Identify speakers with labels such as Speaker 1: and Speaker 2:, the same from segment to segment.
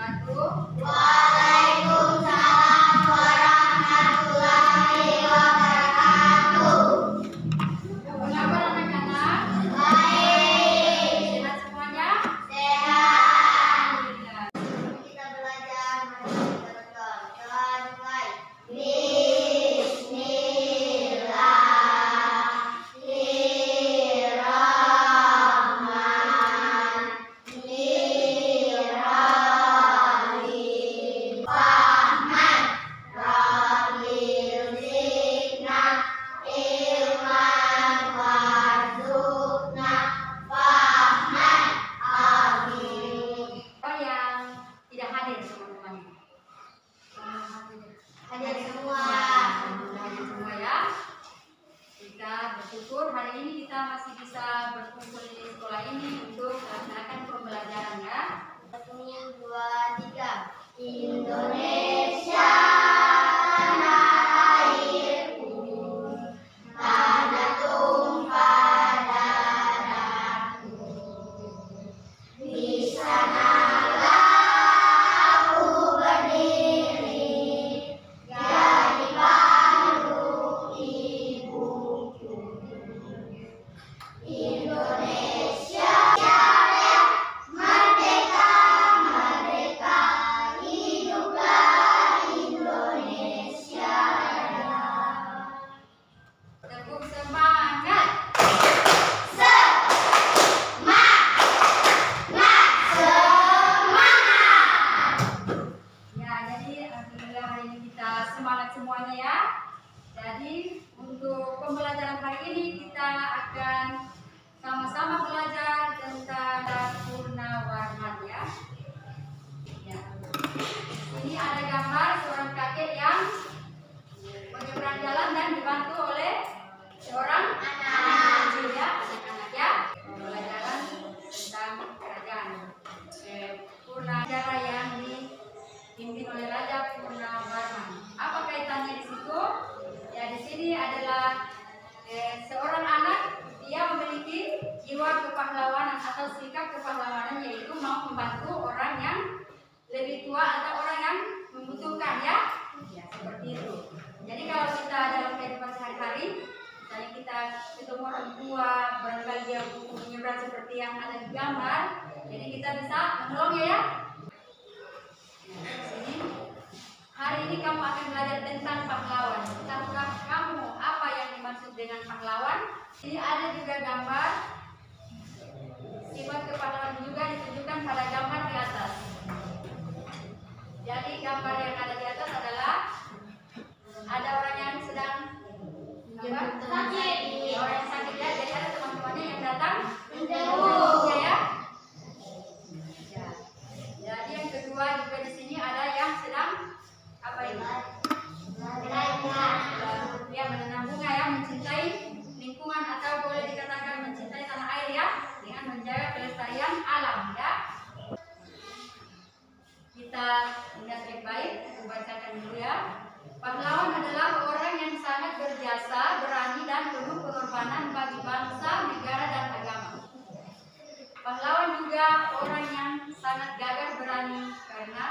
Speaker 1: wabarakatuh.
Speaker 2: Waalaikumsalam warahmatullahi wabarakatuh.
Speaker 1: Apa kabar anak-anak?
Speaker 2: Baik.
Speaker 1: Sehat semuanya?
Speaker 2: Sehat. Kita belajar, mari kita berdoa. Mulai. Hadir semua.
Speaker 1: Hadir semua ya. Kita bersyukur hari ini kita masih bisa berkumpul di sekolah ini untuk melaksanakan pembelajaran ya.
Speaker 2: 1, 2, 3. Indonesia tanah airku, tanah tumpah darahku. Di sanalah aku berdiri, jadi pandu ibuku. Indonesia jaya, merdeka, merdeka, hiduplah Indonesia Raya.
Speaker 1: Tepuk semangat. Ya, jadi alhamdulillah hari ini kita semangat semuanya ya. Jadi untuk pembelajaran hari ini kita akan sama-sama belajar tentang Purnawarman ya. Ya. Ini ada gambar seorang kakek yang menyeberang jalan dan dibantu oleh seorang anak ya, anak-anak ya. Pembelajaran tentang kerajaan Purnajara yang dipimpin oleh Raja Purnawarman. Apa kaitannya di situ? Ya, di sini adalah seorang anak, dia memiliki jiwa kepahlawanan atau sikap kepahlawanan, yaitu mau membantu orang yang lebih tua atau orang yang membutuhkan ya. Ya, seperti itu. Jadi kalau kita dalam kehidupan sehari-hari, misalnya kita ketemu orang tua, barangkali dia butuh menyeberang seperti yang ada di gambar, jadi kita bisa menolongnya ya. Nah, di sini hari ini kamu akan belajar tentang pahlawan. Tahukah kamu apa yang dimaksud dengan pahlawan? Ini ada juga gambar sifat kepahlawanan juga ditunjukkan pada gambar di atas. Jadi gambar yang ada di atas adalah ada orang yang sedang sakit, orang yang sakit ya. Jadi ada teman-temannya yang datang menjenguk ya. Ya. Jadi yang kedua juga di sini ada yang sedang apa ini? Ya, menanam bunga ya, mencintai lingkungan atau boleh dikatakan mencintai tanah air ya, dengan menjaga kelestarian alam ya. Kita lihat baik-baik, kita bacakan dulu ya. Pahlawan adalah orang yang sangat berjasa, berani dan penuh pengorbanan bagi bangsa, negara dan agama. Pahlawan juga orang yang sangat gagah berani karena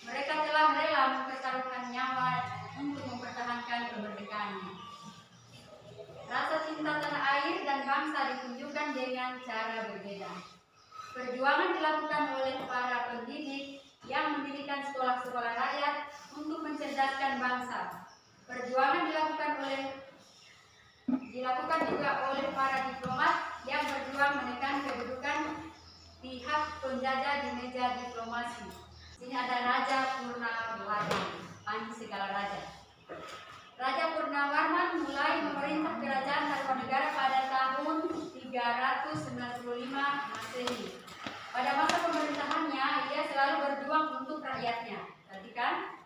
Speaker 1: mereka telah rela mempertaruhkan nyawa untuk mempertahankan kemerdekaannya. Rasa cinta tanah air dan bangsa ditunjukkan dengan cara berbeda. Perjuangan dilakukan oleh para pendidik yang mendirikan sekolah-sekolah rakyat untuk mencerdaskan bangsa. Perjuangan dilakukan juga oleh para diplomat yang berjuang menekan kedudukan pihak penjajah di meja diplomasi. Sini ada Raja Purnawarman, panji segala raja. Raja Purnawarman mulai memerintah kerajaan Tarumanegara pada tahun 395 Masehi. Pada masa pemerintahannya, ia selalu berjuang untuk rakyatnya. Perhatikan,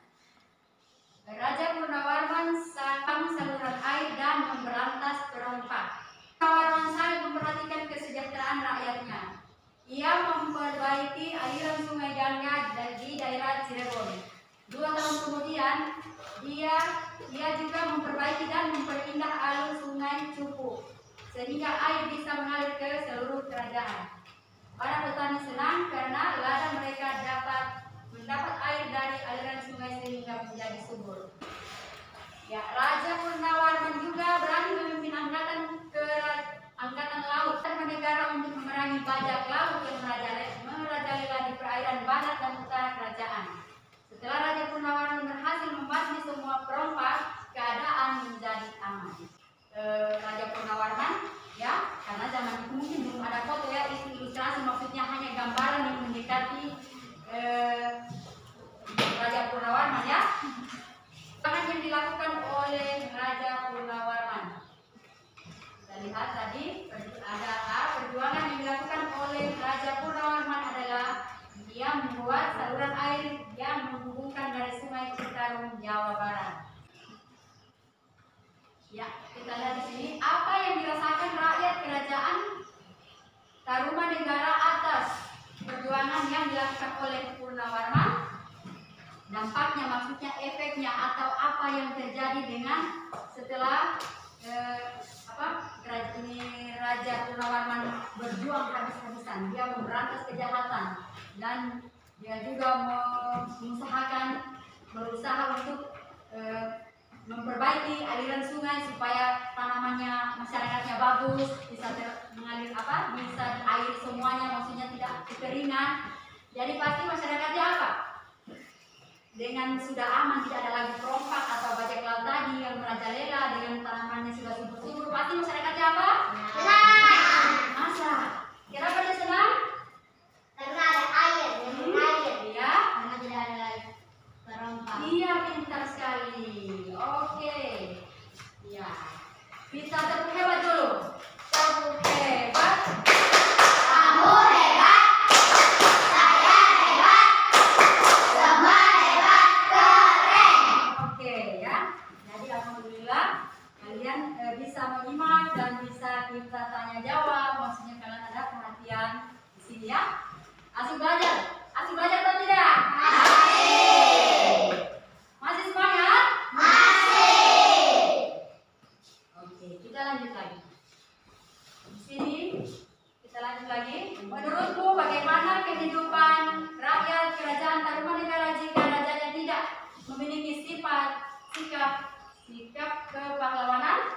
Speaker 1: Raja Purnawarman sang saluran air dan memberantas perompak. Purnawarman sangat memperhatikan kesejahteraan rakyatnya. Ia memperbaiki aliran sungai Gangga di daerah Cirebon. 2 tahun kemudian, dia juga memperbaiki dan memperindah alur sungai Cupu, sehingga air bisa mengalir ke seluruh kerajaan. Para petani senang karena ladang mereka dapat Ya, Raja Purnawarman juga berani memimpin angkatan laut dan negara untuk memerangi bajak laut yang merajalela di perairan barat dan utara kerajaan. Setelah Raja Purnawarman berhasil membasmi semua perompak, keadaan menjadi aman. Raja Purnawarman, ya, karena zaman itu mungkin belum ada foto ya, ilustrasi maksudnya hanya gambaran yang mendekati Raja Purnawarman ya. Yang dilakukan oleh Raja Purnawarman. Kita lihat tadi ada perjuangan yang dilakukan oleh Raja Purnawarman adalah dia membuat saluran air yang menghubungkan dari Sungai Citarum, Jawa Barat. Ya, kita lihat di sini apa yang dirasakan rakyat kerajaan Tarumanegara atas perjuangan yang dilakukan oleh Purnawarman. Dampaknya, maksudnya efeknya atau apa yang terjadi dengan setelah Raja Purnawarman berjuang habis-habisan. Dia memberantas kejahatan dan dia juga berusaha untuk memperbaiki aliran sungai supaya tanamannya masyarakatnya bagus, bisa mengalir bisa air semuanya, maksudnya tidak kekeringan. Jadi pasti masyarakatnya apa? Dengan sudah aman, tidak ada lagi perompak atau bajak laut tadi yang merajalela, dengan tanamannya sudah subur-subur, pasti masyarakatnya apa?
Speaker 2: Senang.
Speaker 1: Masa? Kenapa dia senang?
Speaker 2: Karena ada air,
Speaker 1: Iya.
Speaker 2: karena tidak ada lagi perompak.
Speaker 1: Iya, pintar sekali. Oke. Iya. Bisa tepuk hebat dulu. Tepuk hebat.
Speaker 2: Kamu hebat, saya hebat, semua hebat, keren.
Speaker 1: Oke ya. Jadi alhamdulillah kalian bisa menyimak dan bisa kita tanya jawab. Maksudnya kalian ada perhatian di sini ya. Asik belajar. Asik belajar atau tidak? Masih semangat?
Speaker 2: Masih.
Speaker 1: Oke, kita lanjut lagi. Di sini kita lanjut lagi. Menurutmu bagaimana kehidupan rakyat kerajaan Tarumanegara jika rajanya tidak memiliki sikap kepahlawanan?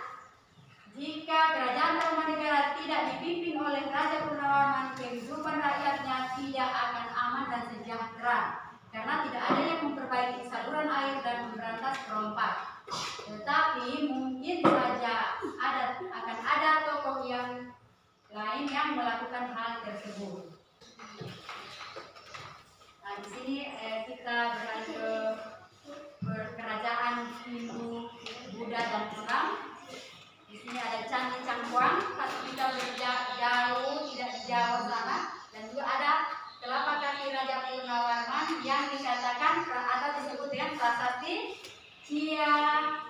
Speaker 1: Jika kerajaan Tarumanegara tidak dipimpin oleh Raja Purnawarman, kehidupan rakyatnya tidak akan aman dan sejahtera karena tidak ada yang memperbaiki saluran air dan memberantas perompak. Tetapi mungkin saja akan ada tokoh yang lain yang melakukan hal tersebut. Nah, di sini kita beralih ke kerajaan Hindu, Buddha dan Islam. Di sini ada Candi Cangkuang, kalau kita jauh tidak di Jawa sana, dan juga ada telapak kaki Raja Purnawarman yang dikatakan atau disebut dengan prasasti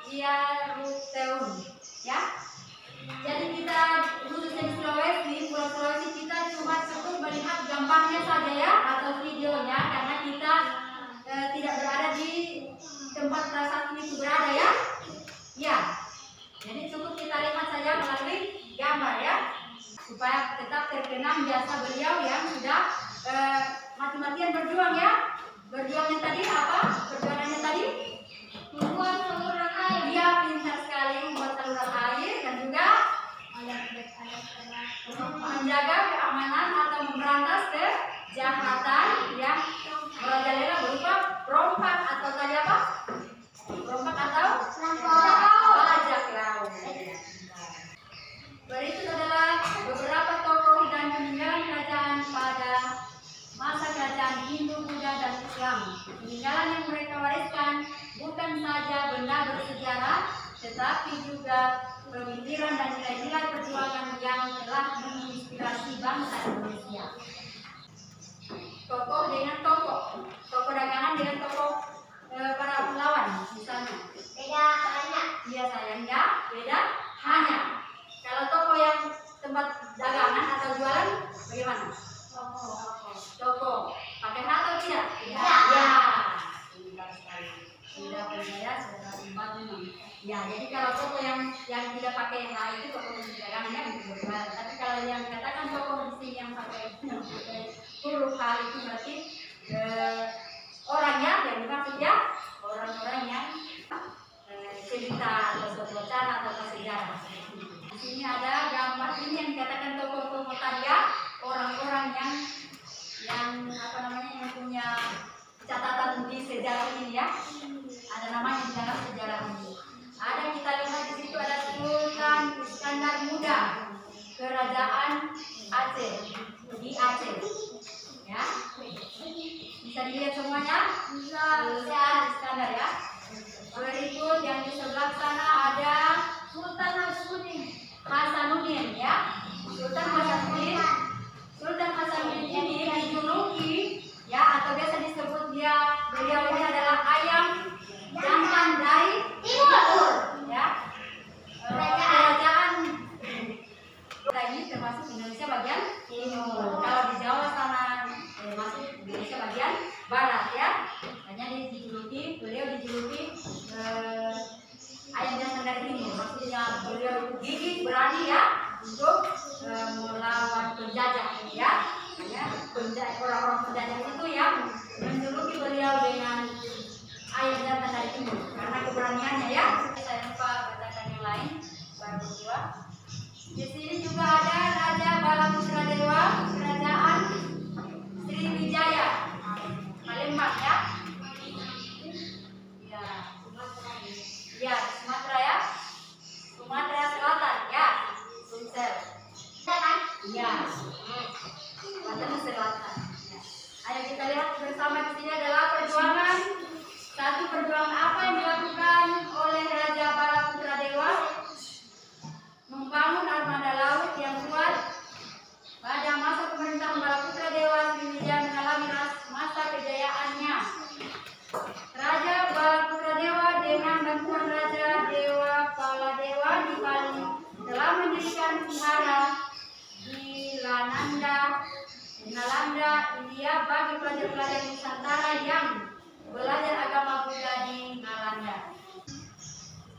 Speaker 1: Ciaruteun, ya. Jadi kita khususnya di Sulawesi, Pulau Sulawesi kita cuma cukup melihat gambarnya saja ya atau videonya karena kita tidak berada di tempat prasasti itu berada ya. Ya. Jadi cukup kita lihat saja melalui gambar ya, supaya tetap terkenang jasa beliau yang sudah mati-matian berjuang ya. Berjuangnya tadi apa? Perjuangannya tadi
Speaker 2: Membuat saluran air.
Speaker 1: dia pintar sekali membuat saluran air dan juga menjaga keamanan atau memberantas kejahatan yang merajalela berupa perompak atau tadi apa? Perompak atau bajak laut. Berikut adalah beberapa tokoh dan peninggalan kerajaan pada masa kerajaan Hindu, Buddha, dan Islam. Peninggalan yang mereka wariskan bukan saja benda bersejarah, tetapi juga pemikiran dan nilai-nilai perjuangan yang telah menginspirasi bangsa Indonesia. Tokoh dengan tokoh, tokoh dagangan dengan tokoh para pahlawan misalnya.
Speaker 2: Beda banyak.
Speaker 1: Iya sayang ya, beda hanya. Kalau toko yang tempat dagangan atau jualan bagaimana? Toko. Pakai H atau tidak?
Speaker 2: Tidak.
Speaker 1: Ya. Pintar sekali. Sudah punya ya, sudah empat memang. Ya, jadi kalau toko yang tidak pakai H itu toko yang dagangan ya untuk berjualan. Tapi kalau yang dikatakan toko di sini yang pakai huruf H itu berarti orang ya, yang dimaksud ya orang-orang yang sini ada gambar ini yang dikatakan tokoh-tokoh tadi ya, orang-orang yang apa namanya, yang punya catatan di sejarah ini ya. Ada namanya di dalam sejarah ini. Ada yang kita lihat di situ ada Sultan Iskandar Muda, Kerajaan Aceh, di Aceh. Ya. Bisa dilihat semuanya? Sultan Iskandar ya. Berikut yang di sebelah sana ada Sultan Hasanuddin ya. Sultan Hasanuddin. Sultan Hasanuddin ini dijuluki ya, atau biasa disebut beliau ini adalah ayam jantan dari timur ya. Kerajaan kita ini termasuk Indonesia bagian timur. Kalau di Jawa sana masuk Indonesia bagian barat ya. Hanya beliau dijuluki ayam jantan dari timur. Maksudnya beliau gigih, berani ya untuk melawan penjajah ya. Hanya orang-orang penjajah itu yang menjuluki beliau dengan ayam jantan dari timur karena keberaniannya ya. Saya lupa bacakan yang lain baru dua. Di sini juga ada Raja Balaputra Dewa, Kerajaan Sriwijaya, Palembang ya. Ya, Sumatera ya. Sumatera Selatan ya. Sumsel. Ya. Sumatera Selatan. Ya. Ayo kita lihat bersama di sini adalah perjuangan. Satu perjuangan apa yang dilakukan oleh Raja Balaputra Dewa? Membangun armada laut yang kuat. Pada masa pemerintahan Balaputra Dewa, Sriwijaya mengalami masa kejayaannya. Raja Balaputra Dewa dengan bantuan Raja Dewa Paladewa di Bali telah mendirikan vihara di Nalanda, India bagi pelajar-pelajar Nusantara yang belajar agama Buddha di Nalanda.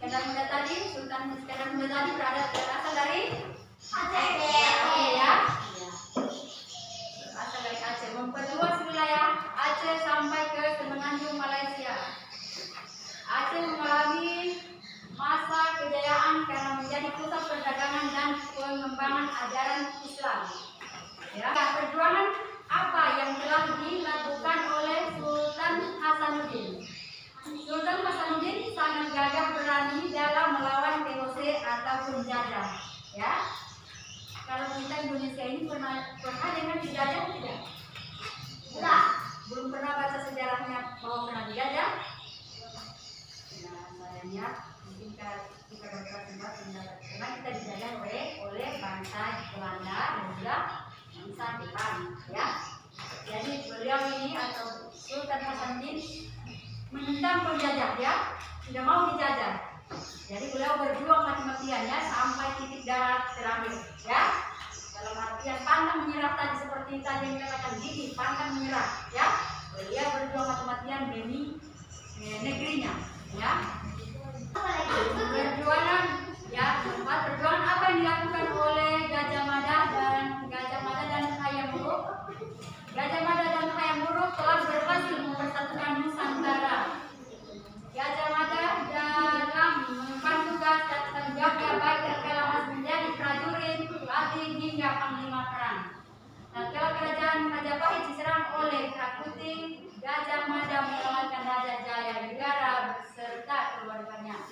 Speaker 1: Iskandar Muda tadi, Sultan Iskandar Muda tadi berasal dari Aceh ya. Berasal dari Aceh, memperluas wilayah Aceh sampai ke semenanjung Malaysia. Aceh mengalami masa kejayaan karena menjadi pusat perdagangan dan pengembangan ajaran Islam. Ya, perjuangan apa yang telah dilakukan oleh Sultan Hasanuddin? Sultan Hasanuddin sangat gagah berani dalam melawan VOC atau penjajah. Ya, kalau kita Indonesia ini pernah dengan dijajah tidak? Tidak. Belum pernah baca sejarahnya bahwa pernah dijajah. Nah, sayangnya mungkin kita berkelas karena kita dijajah oleh bangsa Belanda dan juga bangsa Jepang. Ya, jadi beliau ini atau Sultan Hasanuddin menentang penjajah ya, tidak mau dijajah. Jadi beliau berjuang mati-matian ya sampai titik darah terakhir ya. Dalam artian pantang menyerah tadi seperti tadi yang dikatakan gigi, pantang menyerah ya. Beliau berjuang mati-matian demi negerinya ya. Perjuangan ya, perjuangan apa yang dilakukan oleh Gajah Mada dan Hayam Wuruk. Gajah Mada dan Hayam Wuruk telah berhasil mempersatukan Nusantara. Gajah Mada dalam mengemban tugas dan tanggung jawab baik terkala masih menjadi prajurit, pelatih hingga panglima perang. Tatkala kerajaan Majapahit diserang oleh Rakuti, Gajah Mada menyelamatkan Raja Jayagara beserta keluarganya.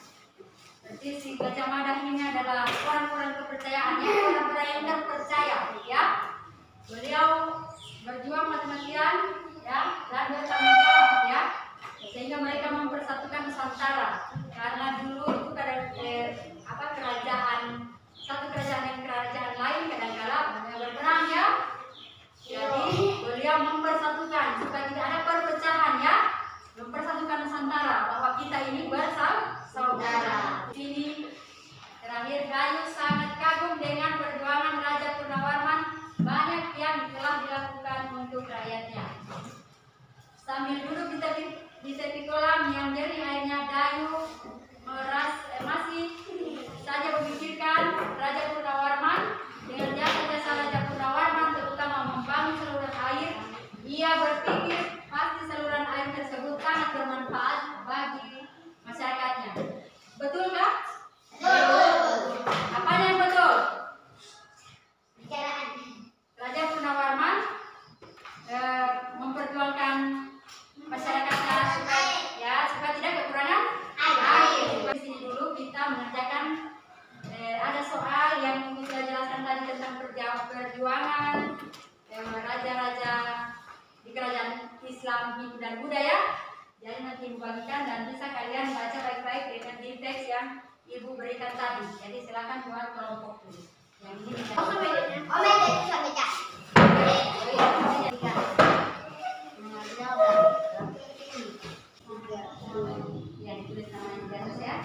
Speaker 1: Jadi si Gajah Mada ini adalah orang-orang kepercayaannya, orang-orang yang terpercaya ya. Beliau berjuang mati-matian ya dan bertanggung jawab ya, sehingga mereka mempersatukan Nusantara. Karena dulu itu kerajaan satu kerajaan dengan kerajaan lain kadang-kala berperang ya. Jadi beliau mempersatukan supaya tidak ada perpecahan ya, mempersatukan Nusantara bahwa kita ini bersaudara. Ini terakhir, Gayo sangat kagum dengan perjuangan Raja Purnawarman, banyak yang telah dilakukan untuk rakyatnya. Sambil duduk di tepi kolam yang jernih airnya, Gayo masih saja memikirkan Raja Purnawarman. Dengan jasa-jasa Raja Purnawarman terutama membangun saluran air, ia berpikir pasti saluran air tersebut sangat bermanfaat bagi masyarakatnya. Betul nggak? Betul. Apa yang betul? tentang Hindu dan Buddha ya. Jadi nanti Ibu bagikan dan bisa kalian baca baik-baik dengan di teks yang Ibu berikan tadi. Jadi silakan buat kelompok tulis. Yang ini bisa. Ya, ditulis namanya di atas ya.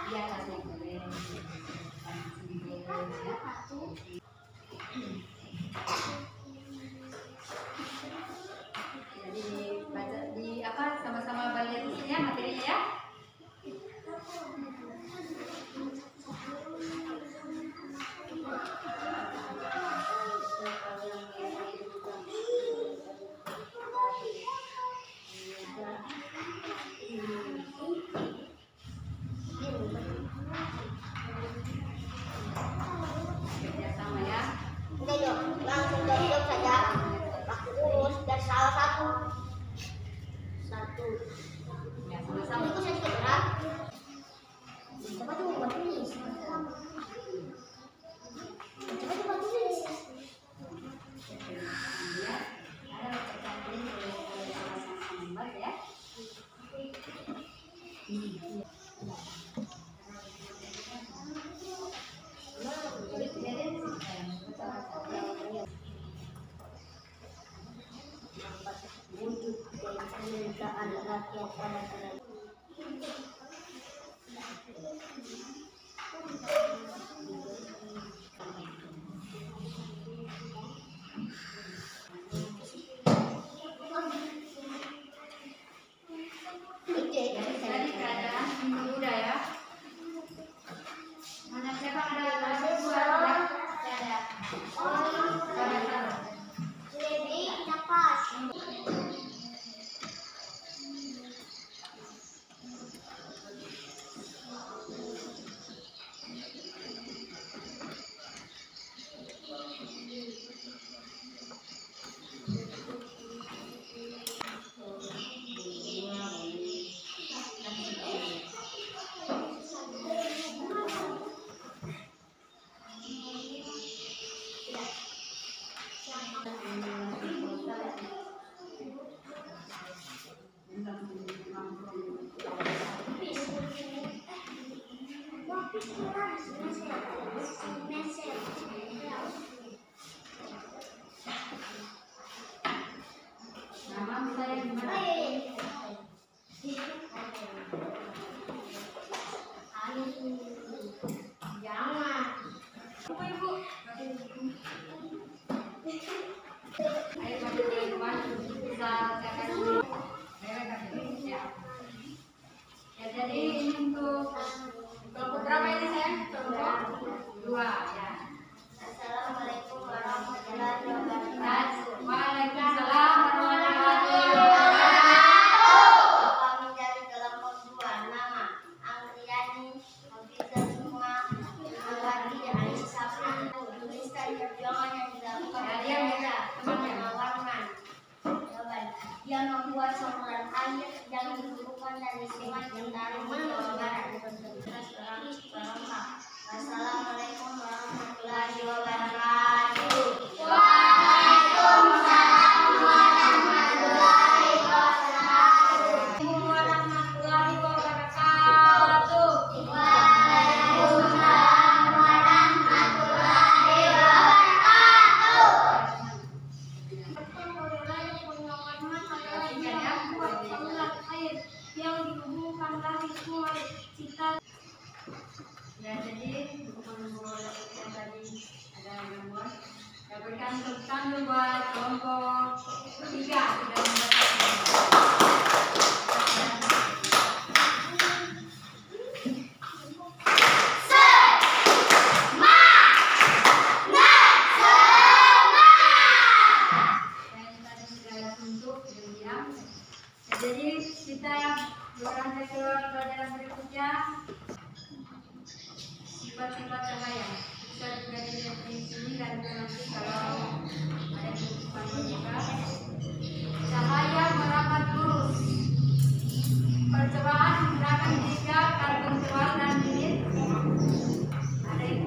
Speaker 1: Di atasnya boleh. Jadi baca di apa sama-sama balik isinya materinya ya. Kerjasama ya.
Speaker 2: Udah yuk, langsung jawab saja. Waktu urus dari salah satu.
Speaker 1: Ya, sama-sama.
Speaker 2: Itu saya juga berat. Coba tuh buat tulis. Coba tuh buat tulis.
Speaker 1: Ya, ada pertanyaan boleh sama-sama ya.
Speaker 2: Wujud dari permintaan rakyat pada kerajaan.
Speaker 1: Jadi keadaan Hindu Buddha ya. Mana siapa ada dua ya?
Speaker 2: Lebih nafas.
Speaker 1: Nama saya gimana?
Speaker 2: Jangan.
Speaker 1: Ibu. Ayo bagi teman-teman bisa cekkan dulu. Ya. Ya, jadi ini untuk kelompok berapa ini sayang? Kelompok 2 ya.
Speaker 2: Assalamualaikum warahmatullahi wabarakatuh.
Speaker 1: Waalaikumsalam warahmatullahi wabarakatuh.
Speaker 2: Kami dari kelompok 2, nama Anggriyani, Nafisa semua, Nawati dan Aisyah Sapri. Tuliskan perjuangan yang dilakukan
Speaker 1: Ya, dia beda temannya.
Speaker 2: Warman. Jawaban. Dia membuat saluran air yang dihubungkan dari sungai Citarum di Jawa Barat. Assalamualaikum warahmatullahi wabarakatuh. Waalaikumsalam warahmatullahi wabarakatuh. Warahmatullahi wabarakatuh. Waalaikumsalam warahmatullahi wabarakatuh. Yang dihubungkan dari sungai Citarum.
Speaker 1: Ya, jadi buku-buku yang tadi ada yang buat. Saya berikan tepuk tangan buat kelompok 3 sudah jadi kita berlanjut ke pelajaran berikutnya, sifat-sifat cahaya. Bisa juga dilihat di sini dan nanti kalau ada di bukunya juga. Cahaya merapat lurus, percobaan menggerakkan tiga karbon keluar dan dingin. Ada yang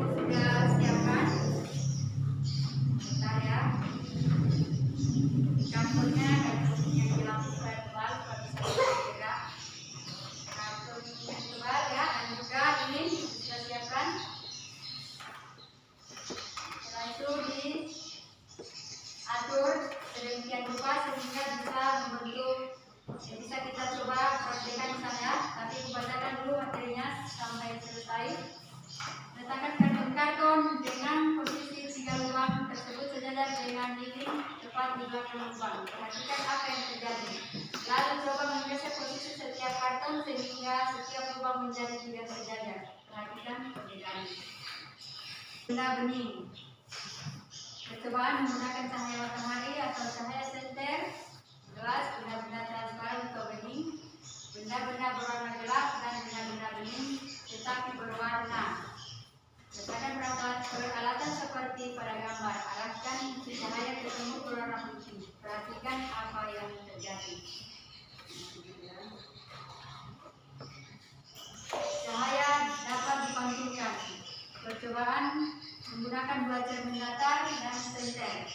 Speaker 1: atau menjadi tidak berjajar. Perhatikan perbedaan. Benda bening. Percobaan menggunakan cahaya matahari atau cahaya senter, gelas, benda-benda transparan atau bening, benda-benda berwarna gelap dan benda-benda bening tetapi berwarna. Letakkan peralatan seperti pada gambar. Arahkan cahaya tersebut berwarna putih. Perhatikan apa yang terjadi. Cahaya dapat dipantulkan. Percobaan menggunakan dua cermin datar dan senter.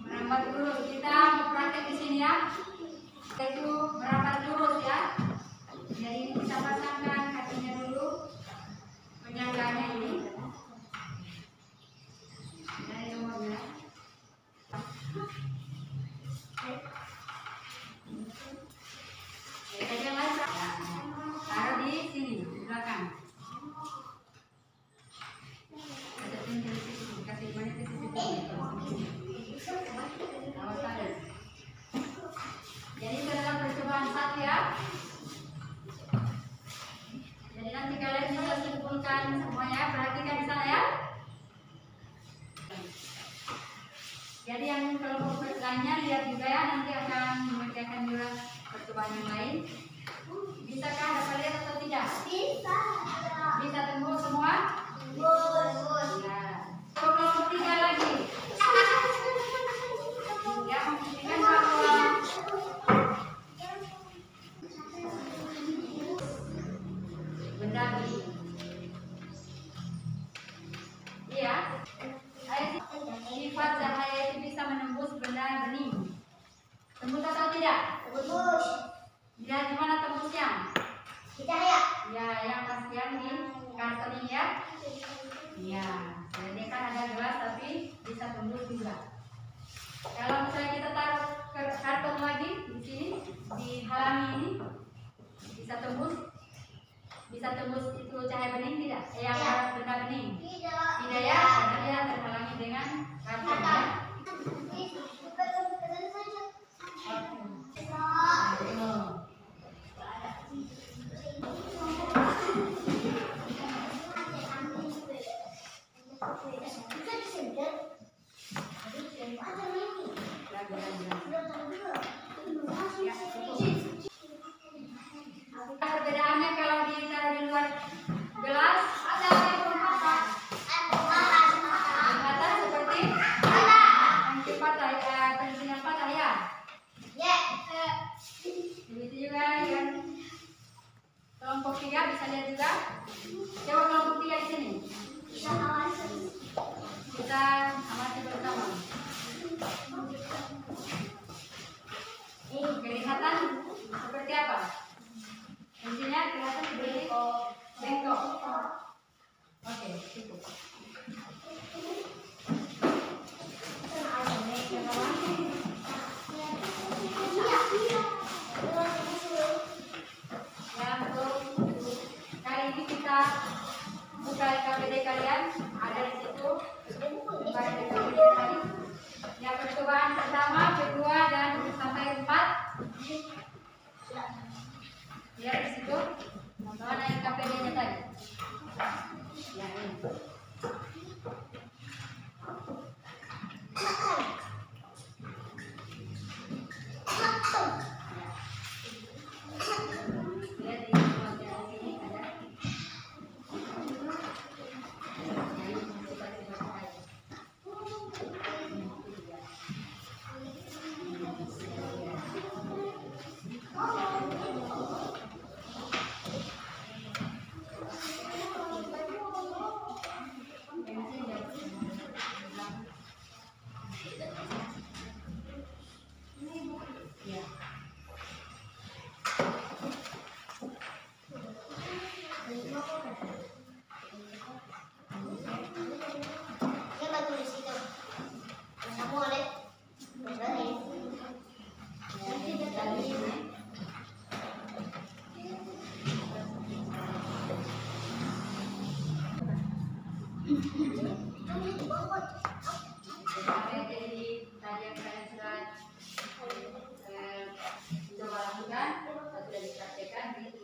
Speaker 1: Merambat lurus. Kita praktek di sini ya. Itu merambat lurus ya. Jadi kita pasangkan kakinya dulu, penyangganya ini. Dari nomornya. Taruh di sini, di belakang. Kasih mana ke sisi. Awas ada. Jadi dalam percobaan satu ya. Jadi nanti kalian bisa simpulkan semuanya. Perhatikan di sana ya. Jadi yang kelompok lainnya lihat juga ya. Nanti akan mengerjakan juga percobaan yang lain. Bisakah dapat lihat atau tidak?
Speaker 2: Bisa.
Speaker 1: Bisa tembus semua?
Speaker 2: Tembus.
Speaker 1: Ya. Kelompok 3 lagi. Ya, membuktikan bahwa benda bening. Iya. Sifat cahaya itu bisa menembus benda bening. Tembus atau tidak?
Speaker 2: Tembus.
Speaker 1: Lihat di mana tembusnya?
Speaker 2: Di cahaya.
Speaker 1: Ya, yang pastian di karton ini ya. Iya. Jadi kan ada gelas tapi bisa tembus juga. Kalau misalnya kita taruh karton lagi di sini, di halangi ini, bisa tembus itu cahaya bening tidak? Yang benda bening?
Speaker 2: Tidak.
Speaker 1: Tidak ya, karena dia terhalangi dengan karton ya. Perbedaannya kalau ditaruh di luar gelas ada patah seperti yang patah ya, pensil yang patah ya. Begitu juga yang kelompok 3 bisa lihat juga. Coba kelompok 3 di sini. Kita amati bersama. Kelihatan seperti apa? Intinya kelihatan seperti bengkok. Oke, cukup. Ya, untuk kali ini kita buka KPD kalian ada di situ. Buka KPD tadi. Yang percobaan pertama, kedua dan sampai 4. Lihat di situ. Mana yang KPD-nya tadi? Ya, ini. Lihat di sini ada. Jadi tadi yang kalian sudah coba lakukan, sudah dipraktekkan di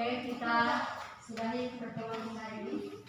Speaker 1: Oke, kita sudahi pertemuan kita ini.